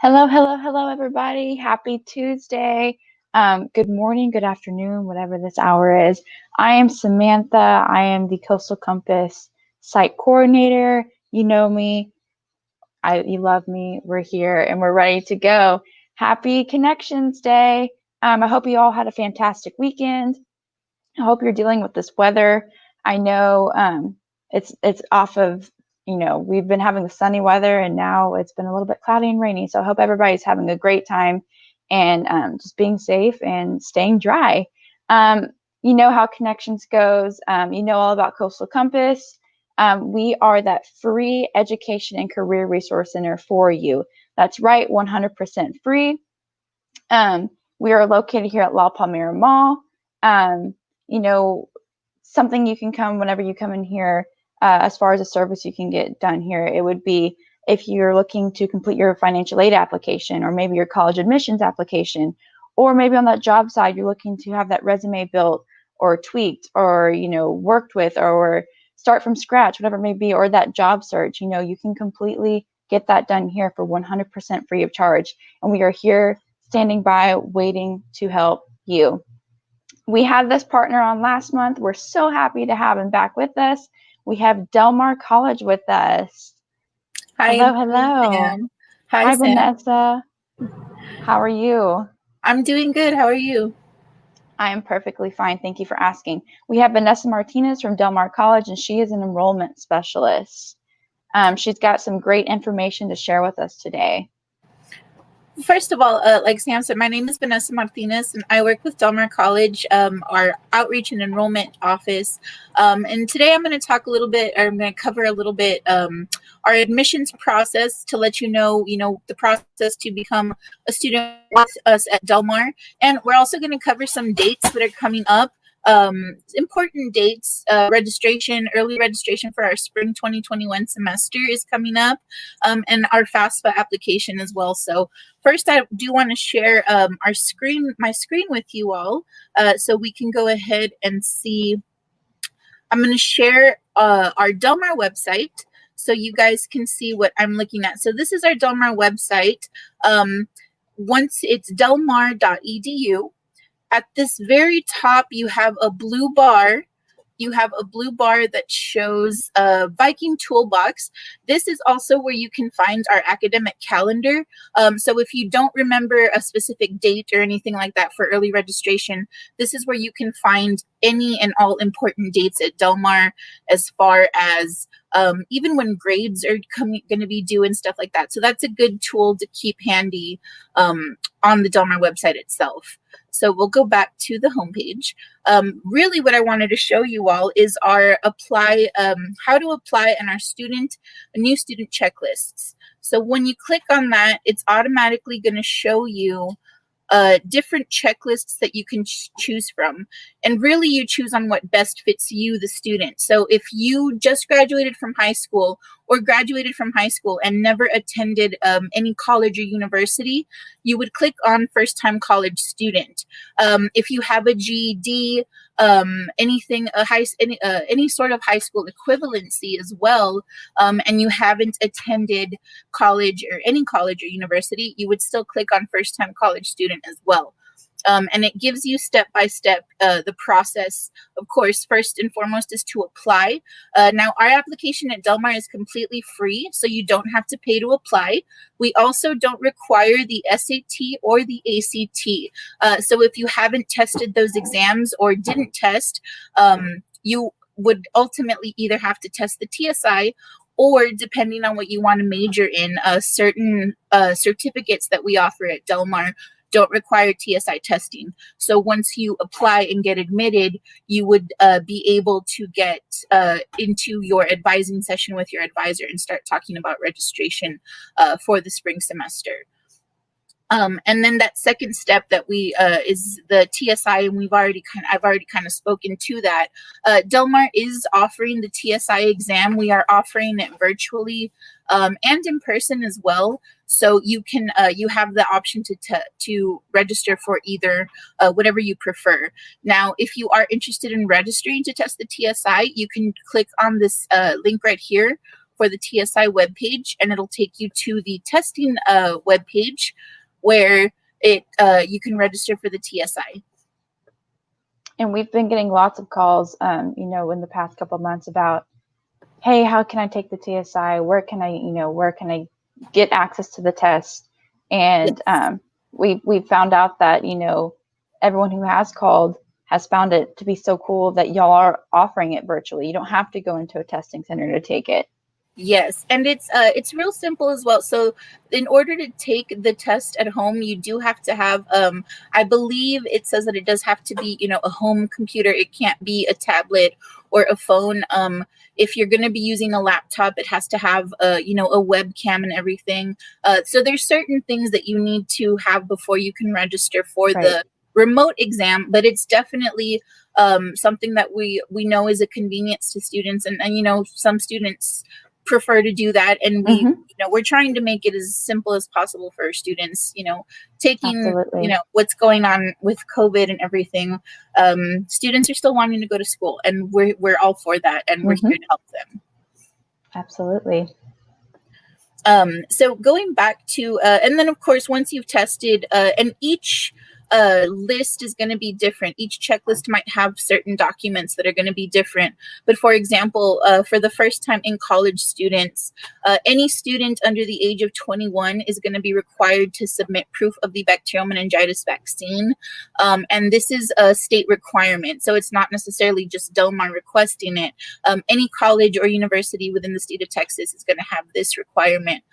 Hello, hello, hello, everybody. Happy Tuesday. Good morning, good afternoon, whatever this hour is. I am Samantha. I am the Coastal Compass site coordinator. You know me. You love me. We're here and we're ready to go. Happy Connections Day. I hope you all had a fantastic weekend. I hope you're dealing with this weather. I know it's off of, we've been having the sunny weather and now it's been a little bit cloudy and rainy. So I hope everybody's having a great time and just being safe and staying dry. Um, you know how Connections goes. You know all about Coastal Compass. We are that free education and career resource center for you. That's right, 100% free. Um, we are located here at La Palmera Mall. Um, you know, something you can come whenever you come in here, as far as a service you can get done here, it would be if you're looking to complete your financial aid application or maybe your college admissions application, or maybe on that job side, you're looking to have that resume built or tweaked or, worked with or start from scratch, whatever it may be, or that job search, you can completely get that done here for 100% free of charge. And we are here standing by waiting to help you. We had this partner on last month. We're so happy to have him back with us. We have Del Mar College with us. Hi, Hello, hello. Sam. Hi, Hi, Sam. Vanessa. How are you? I'm doing good. How are you? I am perfectly fine. Thank you for asking. We have Vanessa Martinez from Del Mar College, and she is an enrollment specialist. She's got some great information to share with us today. First of all, like Sam said, my name is Vanessa Martinez, and I work with Del Mar College, our outreach and enrollment office. And today I'm going to talk a little bit, or I'm going to cover a little bit our admissions process to let you know, the process to become a student with us at Del Mar. And we're also going to cover some dates that are coming up. Important dates. Early registration for our spring 2021 semester is coming up, and our FAFSA application as well. So first, I do want to share my screen with you all, so we can go ahead and see. I'm going to share our Del Mar website so you guys can see what I'm looking at. So this is our Del Mar website. Once it's delmar.edu. At this very top, you have a blue bar. That shows Viking Toolbox. This is also where you can find our academic calendar. So if you don't remember a specific date or anything like that for early registration, this is where you can find any and all important dates at Del Mar, as far as even when grades are going to be due and stuff like that. So that's a good tool to keep handy on the Del Mar website itself. So we'll go back to the homepage. Really what I wanted to show you all is our how to apply and our new student checklists. So when you click on that, it's automatically going to show you different checklists that you can choose from. And really you choose on what best fits you, the student. So if you just graduated from high school and never attended any college or university, you would click on first time college student. If you have a GED, any sort of high school equivalency as well, and you haven't attended college or any college or university, you would still click on first time college student as well. And it gives you step by step the process. Of course, first and foremost is to apply. Now, our application at Del Mar is completely free, so you don't have to pay to apply. We also don't require the SAT or the ACT. So if you haven't tested those exams or didn't test, you would ultimately either have to test the TSI, or depending on what you want to major in, certain certificates that we offer at Del Mar don't require TSI testing. So once you apply and get admitted, you would be able to get into your advising session with your advisor and start talking about registration for the spring semester. And then that second step that we is the TSI, and I've already kind of spoken to that. Del Mar is offering the TSI exam. We are offering it virtually and in person as well. So you can you have the option to register for either whatever you prefer. Now, if you are interested in registering to test the TSI, you can click on this link right here for the TSI webpage, and it'll take you to the testing webpage where you can register for the TSI. And we've been getting lots of calls, in the past couple of months about, hey, how can I take the TSI? Where can I get access to the test? And Yes. we found out that, everyone who has called has found it to be so cool that y'all are offering it virtually. You don't have to go into a testing center to take it. Yes, and it's real simple as well. So in order to take the test at home, you do have to have I believe it says that it does have to be, a home computer. It can't be a tablet or a phone. If you're going to be using a laptop, it has to have a webcam and everything. So there's certain things that you need to have before you can register for Right. the remote exam, but it's definitely something that we know is a convenience to students, and some students prefer to do that, and we're trying to make it as simple as possible for our students, taking Absolutely. what's going on with COVID and everything. Students are still wanting to go to school, and we're all for that, and we're here to help them. Absolutely. So going back to and then of course once you've tested, and each list is going to be different. Each checklist might have certain documents that are going to be different. But for example, for the first time in college students, any student under the age of 21 is going to be required to submit proof of the bacterial meningitis vaccine. And this is a state requirement. So it's not necessarily just Del Mar requesting it. Any college or university within the state of Texas is going to have this requirement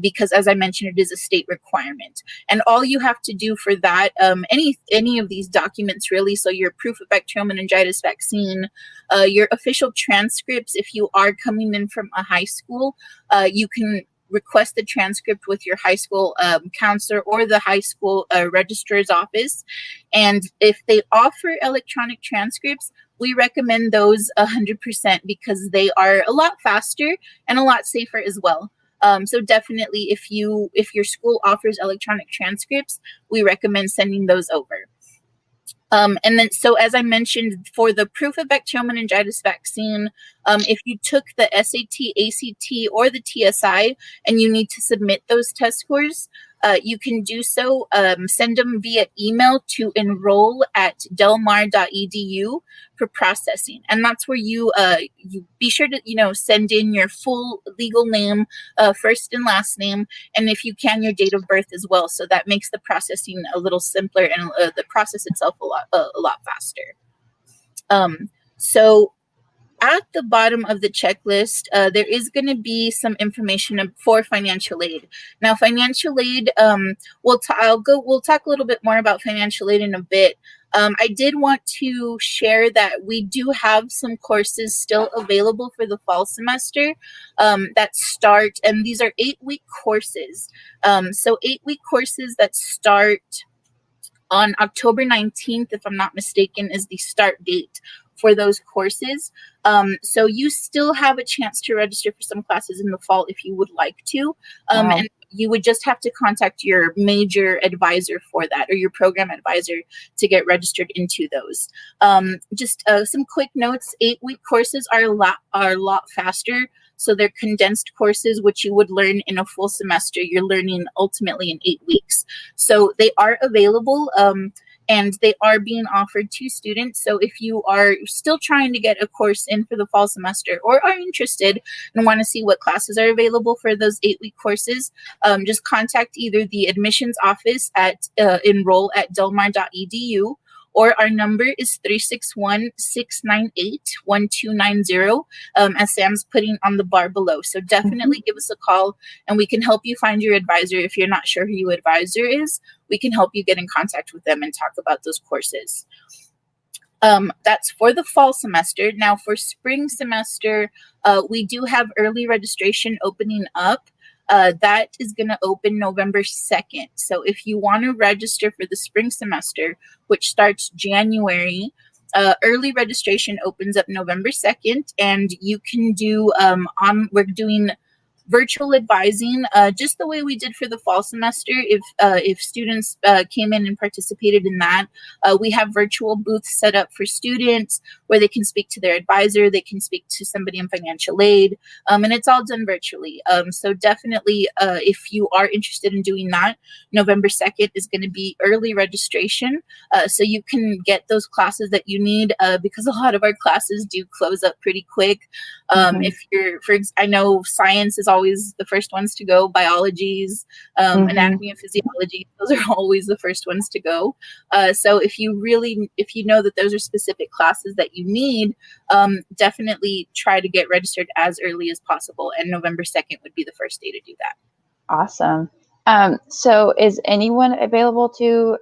because, as I mentioned, it is a state requirement. And all you have to do for that, any of these documents really, so your proof of bacterial meningitis vaccine, your official transcripts, if you are coming in from a high school, you can request the transcript with your high school counselor or the high school registrar's office. And if they offer electronic transcripts, we recommend those 100% because they are a lot faster and a lot safer as well. So definitely, if your school offers electronic transcripts, we recommend sending those over. And then, so as I mentioned, for the proof of bacterial meningitis vaccine, if you took the SAT, ACT, or the TSI, and you need to submit those test scores, you can do so. Send them via email to enroll@delmar.edu for processing, and that's where you be sure to send in your full legal name, first and last name, and if you can, your date of birth as well. So that makes the processing a little simpler and the process itself a lot faster. So at the bottom of the checklist, there is going to be some information for financial aid. Now, financial aid, we'll talk a little bit more about financial aid in a bit. I did want to share that we do have some courses still available for the fall semester that start, and these are 8-week courses. So 8-week courses that start on October 19th, if I'm not mistaken, is the start date for those courses. So you still have a chance to register for some classes in the fall if you would like to. Wow. And you would just have to contact your major advisor for that, or your program advisor, to get registered into those. Just some quick notes: 8-week courses are a lot faster. So they're condensed courses, which you would learn in a full semester. You're learning ultimately in 8 weeks. So they are available. And they are being offered to students. So if you are still trying to get a course in for the fall semester, or are interested and want to see what classes are available for those 8-week courses, just contact either the admissions office at enroll@delmar.edu, or our number is 361-698-1290, as Sam's putting on the bar below. So definitely give us a call, and we can help you find your advisor. If you're not sure who your advisor is, we can help you get in contact with them and talk about those courses. That's for the fall semester. Now for spring semester, we do have early registration opening up. That is going to open November 2nd. So if you want to register for the spring semester, which starts January, early registration opens up November 2nd, and you can do we're doing virtual advising, just the way we did for the fall semester. If students came in and participated in that, we have virtual booths set up for students where they can speak to their advisor, they can speak to somebody in financial aid, and it's all done virtually. So definitely, if you are interested in doing that, November 2nd is going to be early registration, so you can get those classes that you need, because a lot of our classes do close up pretty quick. If you're, I know science is always the first ones to go, biologies, anatomy and physiology, those are always the first ones to go. So if you know that those are specific classes that you need, definitely try to get registered as early as possible. And November 2nd would be the first day to do that. Awesome. So is anyone available to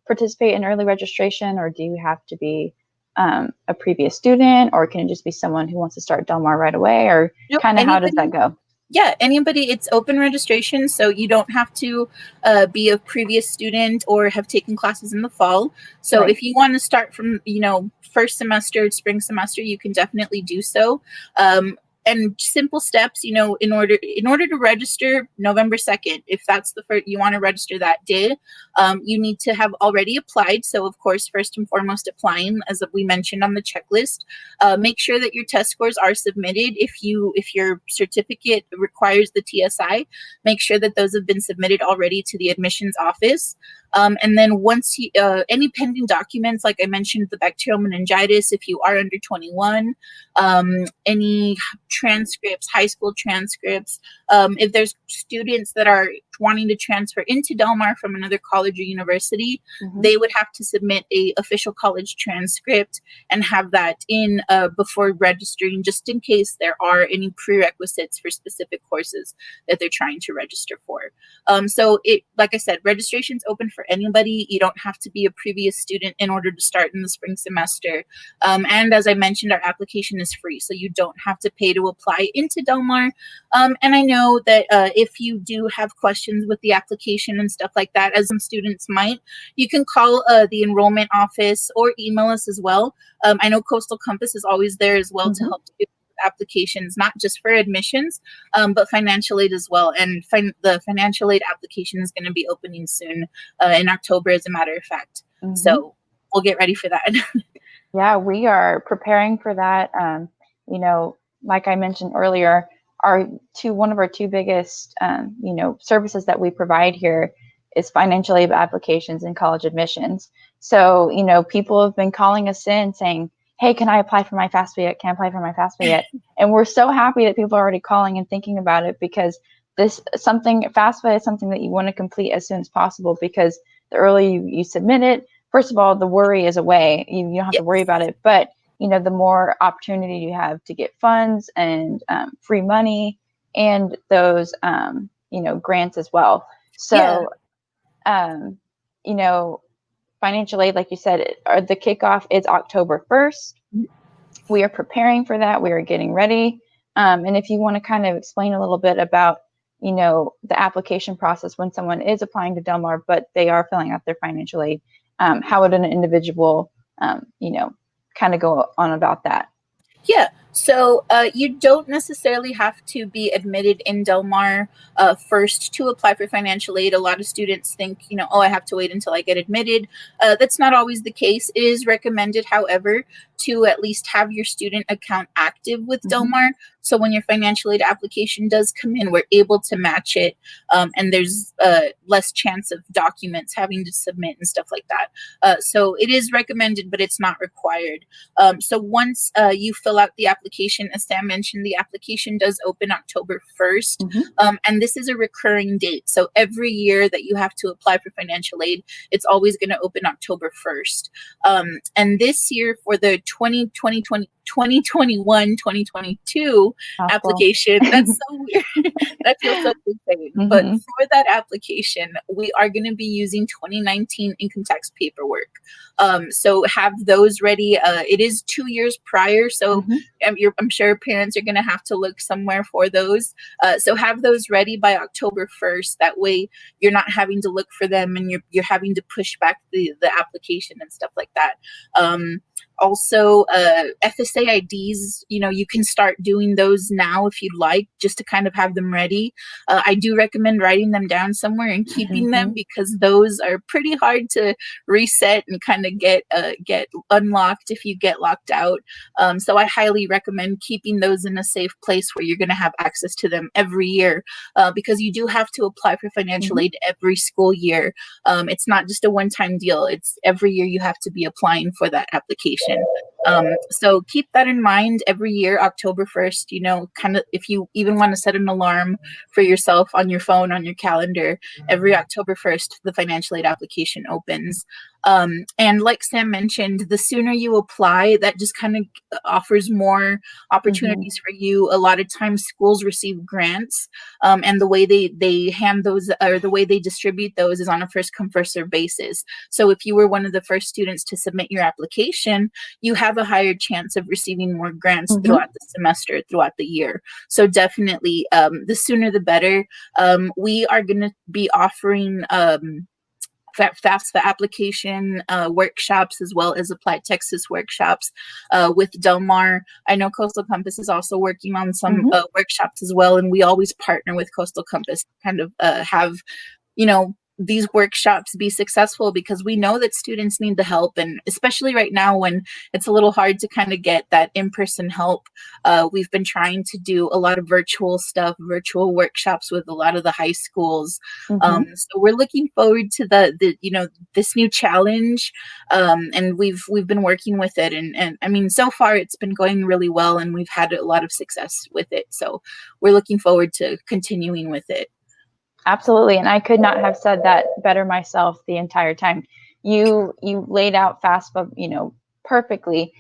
participate in early registration, or do you have to be a previous student, or can it just be someone who wants to start Del Mar right away, or kind of how does that go? Yeah, anybody, it's open registration, so you don't have to be a previous student or have taken classes in the fall. So Right. if you want to start from, first semester, spring semester, you can definitely do so. And simple steps, in order to register November 2nd, if that's the first you want to register that day, you need to have already applied. So of course, first and foremost, applying, as we mentioned on the checklist. Make sure that your test scores are submitted. If your certificate requires the TSI, make sure that those have been submitted already to the admissions office. And then once any pending documents, like I mentioned, the bacterial meningitis, if you are under 21, any transcripts, high school transcripts, if there's students that are wanting to transfer into Del Mar from another college or university, they would have to submit a official college transcript and have that in before registering, just in case there are any prerequisites for specific courses that they're trying to register for. So like I said, registration's open for anybody. You don't have to be a previous student in order to start in the spring semester. And as I mentioned, our application is free, so you don't have to pay to apply into Del Mar. And I know that if you do have questions with the application and stuff like that, as some students might, you can call the enrollment office or email us as well. I know Coastal Compass is always there as well to help you applications, not just for admissions, but financial aid as well. And the financial aid application is going to be opening soon in October, as a matter of fact. So we'll get ready for that. Yeah, we are preparing for that. Like I mentioned earlier, one of our two biggest, services that we provide here is financial aid applications and college admissions. So, people have been calling us in saying, hey, can I apply for my FAFSA yet? Can I apply for my FAFSA yet? And we're so happy that people are already calling and thinking about it, because FAFSA is something that you want to complete as soon as possible, because the earlier you submit it, first of all, the worry is away. You don't have to worry about it. But, the more opportunity you have to get funds and free money and those, grants as well. So, financial aid, like you said, the kickoff is October 1st. We are preparing for that. We are getting ready. And if you want to kind of explain a little bit about, the application process when someone is applying to Del Mar, but they are filling out their financial aid, how would an individual, kind of go on about that? Yeah. So you don't necessarily have to be admitted in Del Mar first to apply for financial aid. A lot of students think, I have to wait until I get admitted. That's not always the case. It is recommended, however, to at least have your student account active with Del Mar. So when your financial aid application does come in, we're able to match it, and there's less chance of documents having to submit and stuff like that. So it is recommended, but it's not required. So once you fill out the application, as Sam mentioned, the application does open October 1st, and this is a recurring date. So every year that you have to apply for financial aid, it's always going to open October 1st. And this year, for the 2021-2022 application, that's so weird. I feel so insane. But for that application, we are going to be using 2019 income tax paperwork. So have those ready. It is 2 years prior, so I'm sure parents are going to have to look somewhere for those. So have those ready by October 1st. That way you're not having to look for them, and you're having to push back the application and stuff like that. Also, FSA FSA IDs, you can start doing those now if you'd like, just to kind of have them ready. I do recommend writing them down somewhere and keeping them, because those are pretty hard to reset and kind of get unlocked if you get locked out. So I highly recommend keeping those in a safe place where you're going to have access to them every year, because you do have to apply for financial aid every school year. It's not just a one-time deal. It's every year you have to be applying for that application. So keep that in mind every year, October 1st, kind of, if you even want to set an alarm for yourself on your phone, on your calendar, every October 1st, the financial aid application opens. And like Sam mentioned, the sooner you apply, that just kind of offers more opportunities for you. A lot of times schools receive grants, and the way they hand those, or the way they distribute those, is on a first come first serve basis. So if you were one of the first students to submit your application, you have a higher chance of receiving more grants throughout the semester, throughout the year. So definitely, the sooner the better. We are going to be offering FAFSA application workshops, as well as Applied Texas workshops with Del Mar. I know Coastal Compass is also working on some workshops as well, and we always partner with Coastal Compass to kind of have, these workshops be successful, because we know that students need the help, and especially right now when it's a little hard to kind of get that in-person help. We've been trying to do a lot of virtual stuff, virtual workshops with a lot of the high schools. So we're looking forward to this new challenge, and we've been working with it, and I mean, so far it's been going really well, and we've had a lot of success with it. So we're looking forward to continuing with it. Absolutely. And I could not have said that better myself the entire time. You laid out FAFSA, perfectly,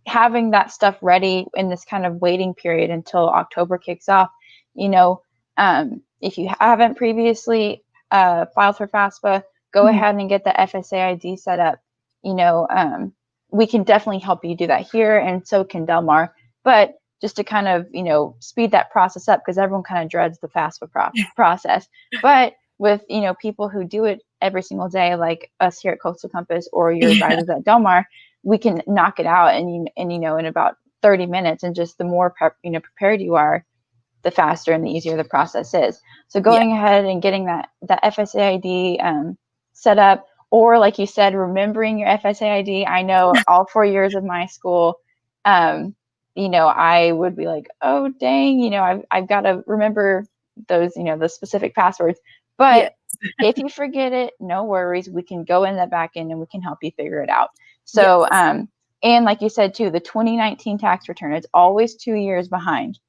having that stuff ready in this kind of waiting period until October kicks off. If you haven't previously filed for FAFSA, go ahead and get the FSA ID set up. We can definitely help you do that here, and so can Del Mar. But just to kind of, speed that process up, because everyone kind of dreads the FAFSA process. But with, people who do it every single day, like us here at Coastal Compass or your advisors at Del Mar, we can knock it out in about 30 minutes. And just the more prepared you are, the faster and the easier the process is. So going ahead and getting that FSA ID set up, or like you said, remembering your FSA ID. I know all 4 years of my school, I would be like, oh, dang, I've got to remember those, the specific passwords. But if you forget it, no worries. We can go in the back end and we can help you figure it out. So, and like you said, too, the 2019 tax return is always 2 years behind.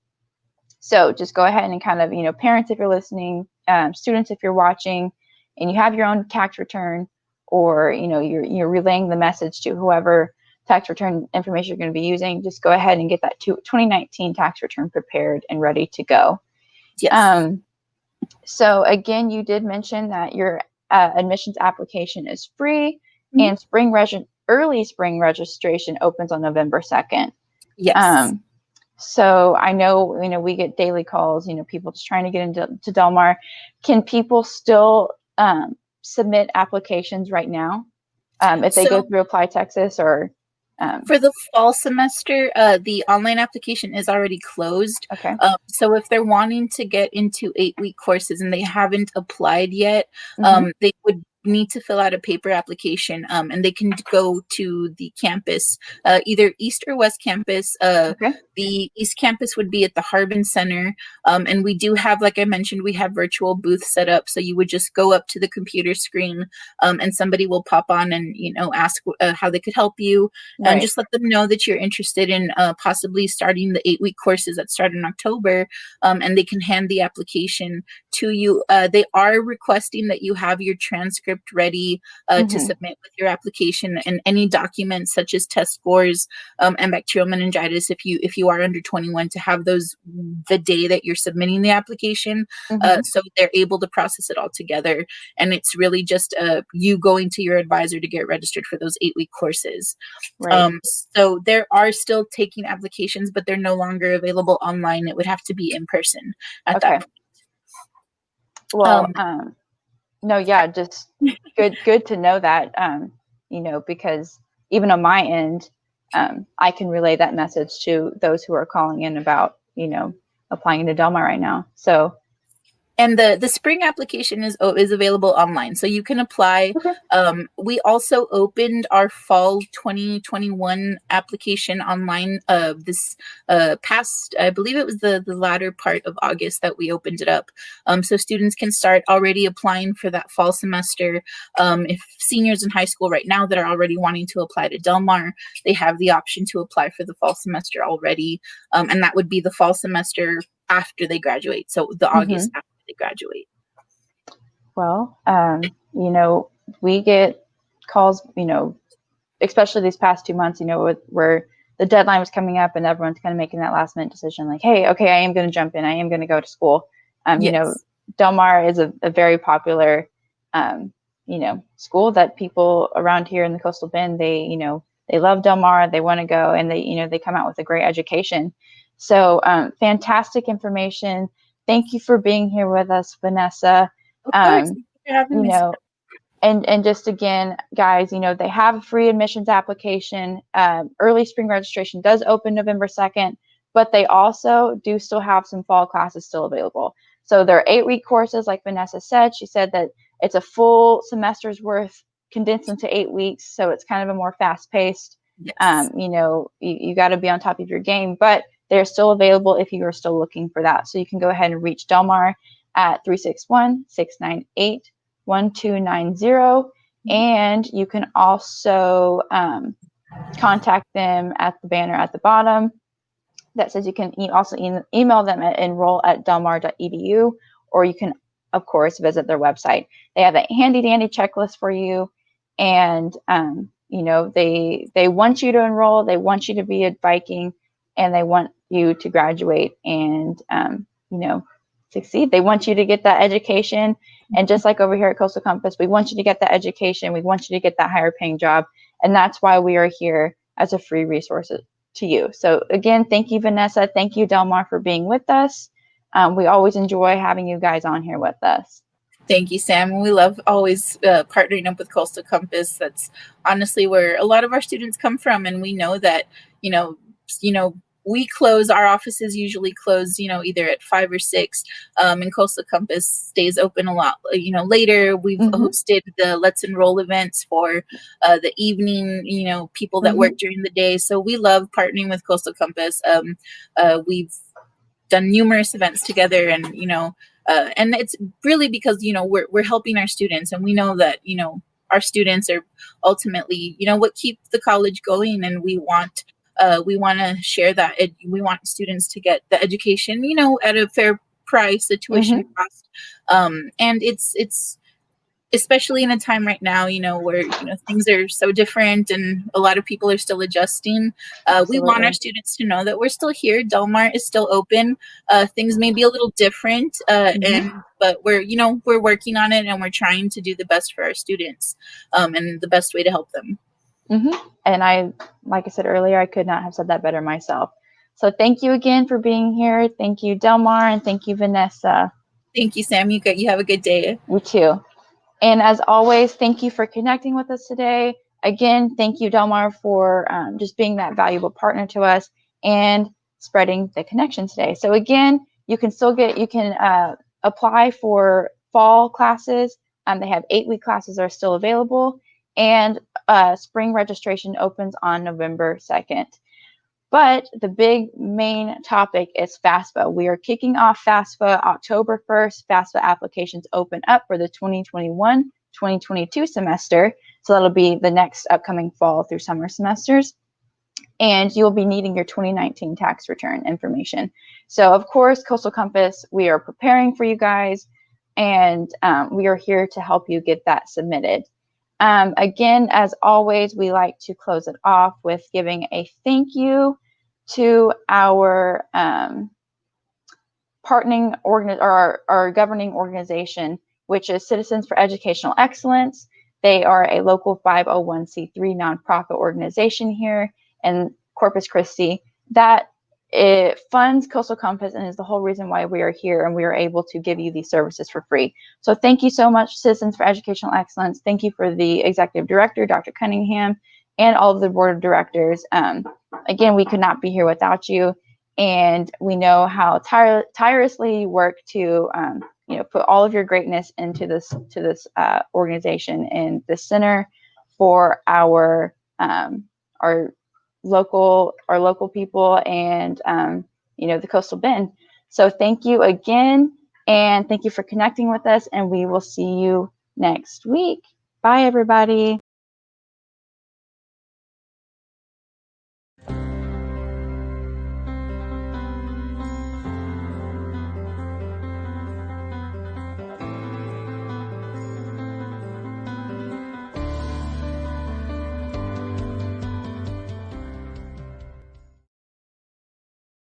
So just go ahead and kind of, parents, if you're listening, students, if you're watching, and you have your own tax return, or, you're relaying the message to whoever tax return information you're going to be using, just go ahead and get that 2019 tax return prepared and ready to go. Yes. So again, you did mention that your admissions application is free, and early spring registration opens on November 2nd. Yes. So I know, we get daily calls, people just trying to get into Del Mar. Can people still submit applications right now if they go through Apply Texas, or? For the fall semester, the online application is already closed. Okay. So if they're wanting to get into 8-week courses and they haven't applied yet, they would need to fill out a paper application, and they can go to the campus, either East or West Campus. The East Campus would be at the Harbin Center, and we do have, like I mentioned, we have virtual booths set up, so you would just go up to the computer screen, and somebody will pop on and ask how they could help you, and just let them know that you're interested in possibly starting the 8-week courses that start in October, and they can hand the application to you. They are requesting that you have your transcript ready to submit with your application, and any documents such as test scores and bacterial meningitis, if you are under 21, to have those the day that you're submitting the application, so they're able to process it all together. And it's really just you going to your advisor to get registered for those 8-week courses. So there are still taking applications, but they're no longer available online. It would have to be in person at that point. Well, no, yeah, just good to know that, because even on my end, I can relay that message to those who are calling in about, applying to Del Mar right now. So. And the spring application is available online, so you can apply. Okay. We also opened our fall 2021 application online this past, I believe it was the latter part of August that we opened it up. So students can start already applying for that fall semester. If seniors in high school right now that are already wanting to apply to Del Mar, they have the option to apply for the fall semester already, and that would be the fall semester after they graduate, so the August after they graduate. Well, we get calls, especially these past 2 months, where the deadline was coming up and everyone's kind of making that last minute decision, like, hey, okay, I am going to jump in. I am going to go to school. Yes. Del Mar is a very popular, school that people around here in the Coastal Bend, they love Del Mar. They want to go, and they come out with a great education. So fantastic information. Thank you for being here with us, Vanessa. Of course. Thank you for having me. And just again, guys, they have a free admissions application. Early spring registration does open November 2nd, but they also do still have some fall classes still available. So there are 8-week courses, like Vanessa said. She said that it's a full semester's worth condensed into 8 weeks. So it's kind of a more fast paced. Yes. You got to be on top of your game, but they're still available if you are still looking for that. So you can go ahead and reach Del Mar at 361-698-1290. And you can also contact them at the banner at the bottom that says you can also email them at enroll@delmar.edu, or you can, of course, visit their website. They have a handy dandy checklist for you, and they want you to enroll, they want you to be a Viking, and they want you to graduate and succeed. They want you to get that education, and just like over here at Coastal Compass, we want you to get that education, we want you to get that higher paying job, and that's why we are here as a free resource to you. So again, thank you, Vanessa. Thank you, Del Mar, for being with us. We always enjoy having you guys on here with us. Thank you, Sam. We love always partnering up with Coastal Compass. That's honestly where a lot of our students come from, and we know that we close, our offices usually close, either at 5 or 6, and Coastal Compass stays open a lot, later. We've hosted the Let's Enroll events for the evening, people that work during the day. So we love partnering with Coastal Compass. We've done numerous events together, and, and it's really because, we're helping our students, and we know that, our students are ultimately, what keep the college going, and we want to share that. We want students to get the education, at a fair price, the tuition cost. And it's especially in a time right now, where, things are so different and a lot of people are still adjusting. We want our students to know that we're still here. Del Mar is still open. Things may be a little different, but we're working on it, and we're trying to do the best for our students, and the best way to help them. And like I said earlier, I could not have said that better myself. So thank you again for being here. Thank you, Del Mar, and thank you, Vanessa. Thank you, Sam. You have a good day. You too. And as always, thank you for connecting with us today. Again, thank you, Del Mar, for just being that valuable partner to us and spreading the connection today. So again, you can apply for fall classes. They have 8-week classes that are still available, and spring registration opens on November 2nd. But the big main topic is FAFSA. We are kicking off FAFSA October 1st. FAFSA applications open up for the 2021-2022 semester. So that'll be the next upcoming fall through summer semesters. And you'll be needing your 2019 tax return information. So of course, Coastal Compass, we are preparing for you guys, and we are here to help you get that submitted. Again, as always, we like to close it off with giving a thank you to our our governing organization, which is Citizens for Educational Excellence. They are a local 501c3 nonprofit organization here in Corpus Christi that it funds Coastal Compass and is the whole reason why we are here, and we are able to give you these services for free. So thank you so much, Citizens for Educational Excellence. Thank you for the executive director, Dr. Cunningham, and all of the board of directors. Again, we could not be here without you, and we know how tirelessly you work to put all of your greatness into this organization and the center for our local people and the Coastal Bend. So thank you again, and thank you for connecting with us, and we will see you next week. Bye, everybody.